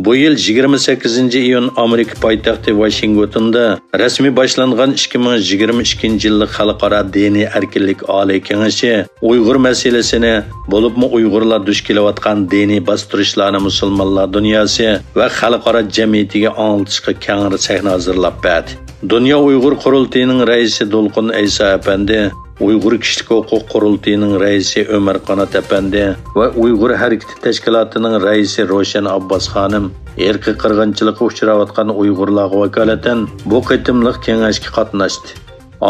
Bu yil 28-iyun Amerika poytaxti Washingtonda rasmiy boshlangan 2022 yillik xalqaro diniy erkinlik oliy kengashi Uyg'ur masalasini, bo'libmi Uyg'urlar duch kelayotgan diniy bostirishlarni musulmonlar dunyosi va xalqaro jamiyatiga anglitishga keng sahna hazırlab berdi. Dünya Uyg'ur qurultiyining raisi Dolqun Aysa apandi, Uyg'ur kishilik huquq qurultiyining raisi Ömer Qanat apandi va Uyg'ur harakati tashkilotining raisi Roshan Abbas xonim erki qirg'inchilikka uchrayotgan Uyg'urlarga vakolatan bu qitimliq kengashga qatnashdi.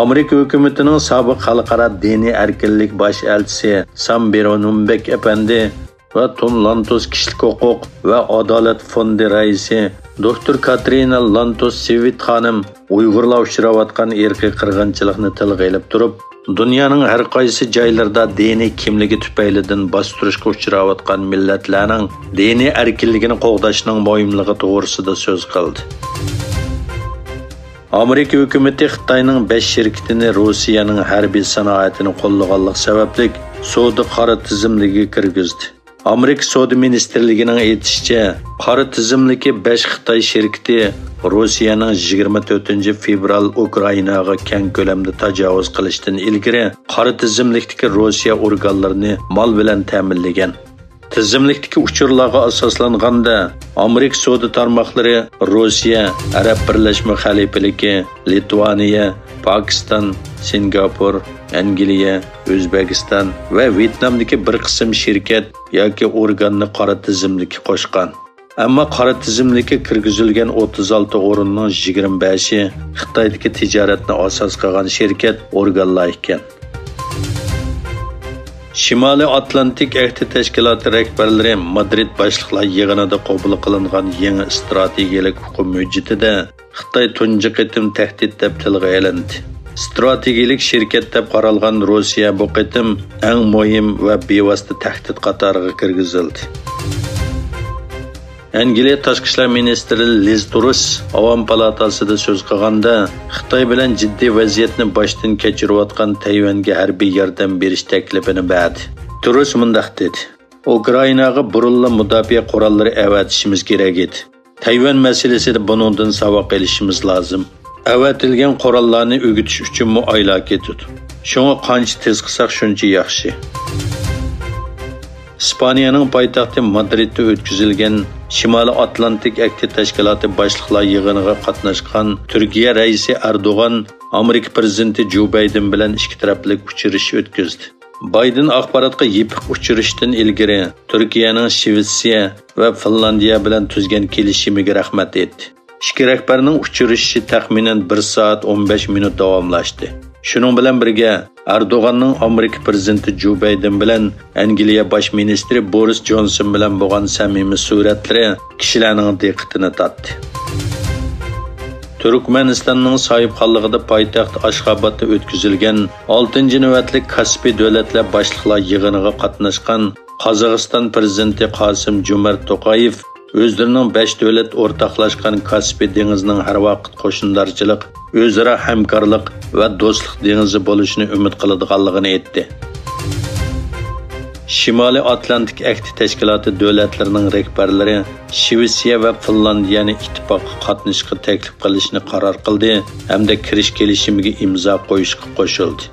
Amerika hukumatining sobiq xalqaro diniy erkinlik bosh elchisi Sambiro Numbek apandi va Tom Lantos kishilik huquq va adolat fondi raisi Dr. Katrina Lantos Sivit xonim Uyg'urlar uchrayotgan erki qirg'inchilikni tilga olib turib, dunyoning har qaysi joylarida diniy kimligi tufaylidan bostirishga uchrayotgan millatlarning diniy erkinligini qo'g'dashning muhimligi to'g'risida so'z qildi. Amerika hukumati Xitoyning 5 shirkatini Rossiyaning harbiy sanoatini qo'llaganlik sababli savdo qora tizimligiga kirgizdi. Amerika Savdo Ministerligining aytishicha, qora tizimligi 5 Xitoy shirkati Rossiyaning 24 fevral Ukrainaga keng ko'lamda tajovuz qilishdan ilgari qora tizimlikdagi Rossiya organlarini mol bilan ta'minlagan. Tizimlikdagi uchurlarga asoslanganda Amerika savdo tarmoqlari Rossiya, Arab Birlashma Xalifaligi, Litvaniya, Pokiston, Singapur, Angliya, O'zbekiston va Vyetnamdagi bir qism shirkat yoki organni qora tizimlikka qo'shgan. Ammo qora tizimlikka kirgizilgan 36 o'rinning 25i Xitoydagi tijoratni asos qilgan shirkat organlar ekan. Shimoliy Atlantik Ahdi Tashkiloti rahbarlari Madrid boshliqlar yig'inida qabul qilingan yangi strategiyalik huquq mujitida Xitoy tunji qitim tahdid deb tilga olindi. Strategik shirkat deb qaralgan Rossiya bu qitim eng muhim va bevosita tahdid qatoriga kirgizildi. Angliya Tashqi ishlar ministri Liz Truss Avam palatasida so'z qilganda Xitoy bilan jiddiy vaziyatni boshdan kechirayotgan Tayvanga harbiy yordam berish taklifini berdi. Truss mundaq dedi: Ukrainaga burunli mudofaa qurollari avatishimiz kerak edi. Tayvan masalasida buningdan saboq olishimiz lozim. Avatilgan qurollarni o'gitish uchun mu oylar ketdi. Shunga qancha tez qilsak shuncha yaxshi. İspaniyaning poytaxti Madridda o'tkazilgan Shimoliy Atlantik Ahdi Tashkiloti boshliqlar yig'iniga qatnashgan Turkiya raisi Erdo'g'an Amerika prezidenti Joe Biden bilan ikki taraflik uchrashuv o'tkazdi. Biden axborotga yepiq uchrashishdan ilgari Turkiyaning Shvetsiya va Finlandiya bilan tuzgan kelishimiga rahmat etdi. İki rahbarning uchrashishi taxminan 1 soat 15 minut davomlashdi. Shuning bilan birga Erdo'g'anning Amerika prezidenti Joe Biden bilan Angliya bosh ministri Boris Johnson bilan bo'lgan samimiy suratlari kishilarning diqqatini tortdi. Turkmanistonning sohibxonligida poytaxt Ashxobodda o'tkazilgan 6-navbatlik Kaspiy davlatlar boshliqlar yig'iniga qatnashgan Qozog'iston prezidenti Qosim Jomart To'qayev o'zlarining 5 davlat o'rtoqlashgan Kaspiy dengizining har vaqt qo'shnilarchilik, o'zaro hamkorlik va do'stlik dengizi bo'lishini umid qiladiganligini aytdi. Shimoliy Atlantik Ahdi Tashkiloti davlatlarining rahbarlari Shvetsiya va Finlandiyani ittifoqqa qatnashishga taklif qilishni qaror qildi hamda kirish kelishimiga imzo qo'yishga qo'shildi.